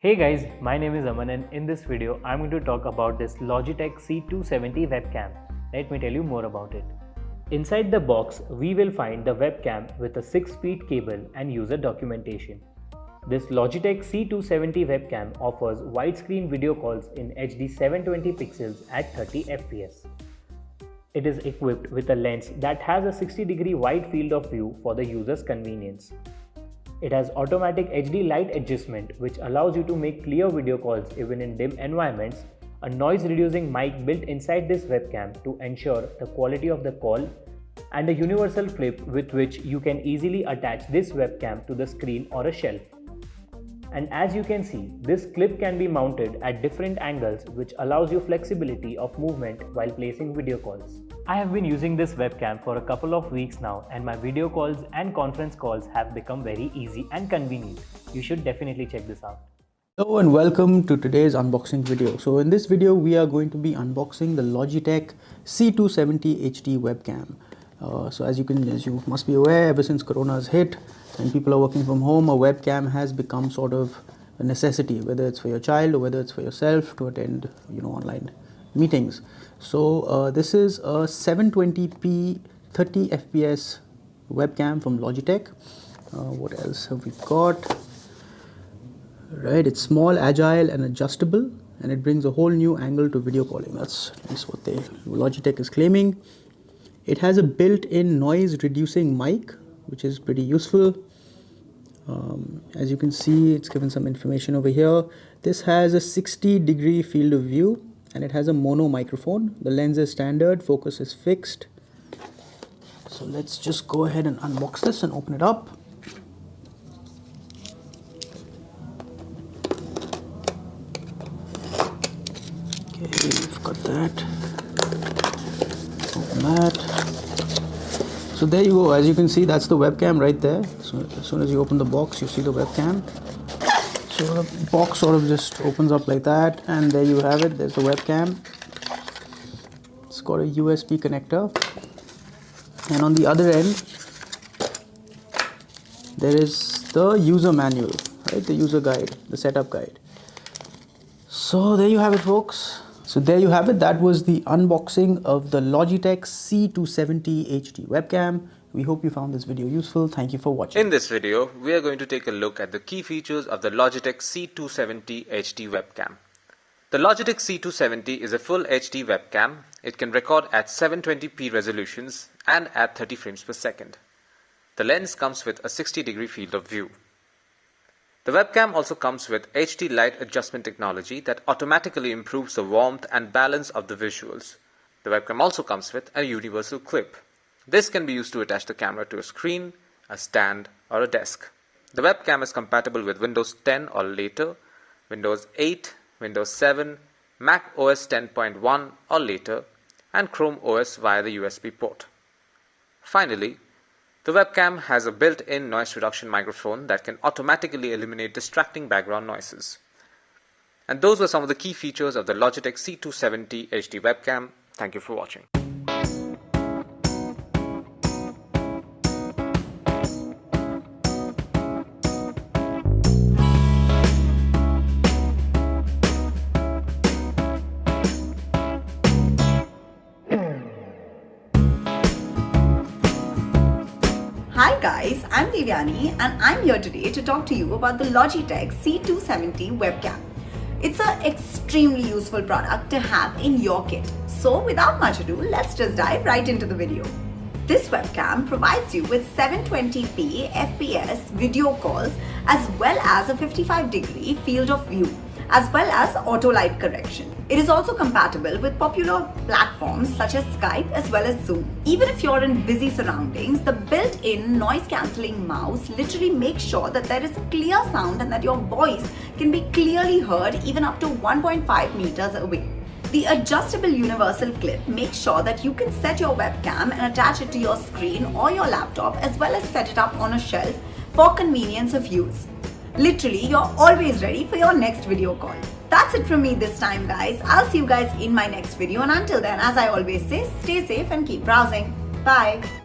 Hey guys, my name is Aman and in this video I'm going to talk about this Logitech C270 webcam. Let me tell you more about it. Inside the box, we will find the webcam with a 6 feet cable and user documentation. This Logitech C270 webcam offers widescreen video calls in HD 720 pixels at 30 fps. It is equipped with a lens that has a 60-degree wide field of view for the user's convenience. It has automatic HD light adjustment which allows you to make clear video calls even in dim environments, a noise reducing mic built inside this webcam to ensure the quality of the call, and a universal clip with which you can easily attach this webcam to the screen or a shelf. And as you can see, this clip can be mounted at different angles which allows you flexibility of movement while placing video calls. I have been using this webcam for a couple of weeks now and my video calls and conference calls have become very easy and convenient. You should definitely check this out. Hello and welcome to today's unboxing video. So in this video we are going to be unboxing the Logitech C270 HD webcam. So as you must be aware, ever since Corona has hit and people are working from home, a webcam has become sort of a necessity, whether it's for your child or whether it's for yourself to attend online meetings. So this is a 720p 30 fps webcam from Logitech. What else have we got? Right, it's small, agile and adjustable, and it brings a whole new angle to video calling. That's at least what Logitech is claiming. It has a built-in noise reducing mic, which is pretty useful. As you can see, it's given some information over here. This has a 60-degree field of view and it has a mono microphone. The lens is standard, focus is fixed. So let's just go ahead and unbox this and open it up. Okay, we've got that. Open that. So there you go. As you can see, that's the webcam right there. So as soon as you open the box, you see the webcam. So the box sort of just opens up like that, and there you have it. There's the webcam. It's got a USB connector, and on the other end there is the user manual, right? The user guide, the setup guide. So there you have it, folks. So there you have it. That was the unboxing of the Logitech C270 HD webcam. We hope you found this video useful. Thank you for watching. In this video, we are going to take a look at the key features of the Logitech C270 HD webcam. The Logitech C270 is a full HD webcam. It can record at 720p resolutions and at 30 frames per second. The lens comes with a 60-degree field of view. The webcam also comes with HD light adjustment technology that automatically improves the warmth and balance of the visuals. The webcam also comes with a universal clip. This can be used to attach the camera to a screen, a stand, or a desk. The webcam is compatible with Windows 10 or later, Windows 8, Windows 7, Mac OS 10.1 or later, and Chrome OS via the USB port. Finally, the webcam has a built-in noise reduction microphone that can automatically eliminate distracting background noises. And those were some of the key features of the Logitech C270 HD webcam. Thank you for watching. Hi guys, I'm Devyani and I'm here today to talk to you about the Logitech C270 webcam. It's an extremely useful product to have in your kit. So without much ado, let's just dive right into the video. This webcam provides you with 720p fps video calls as well as a 55-degree field of view, as well as auto light correction. It is also compatible with popular platforms such as Skype as well as Zoom. Even if you're in busy surroundings, the built-in noise-cancelling mouse literally makes sure that there is a clear sound and that your voice can be clearly heard even up to 1.5 meters away. The adjustable universal clip makes sure that you can set your webcam and attach it to your screen or your laptop, as well as set it up on a shelf for convenience of use. Literally, you're always ready for your next video call. That's it from me this time, guys. I'll see you guys in my next video, and until then, as I always say, stay safe and keep browsing. Bye.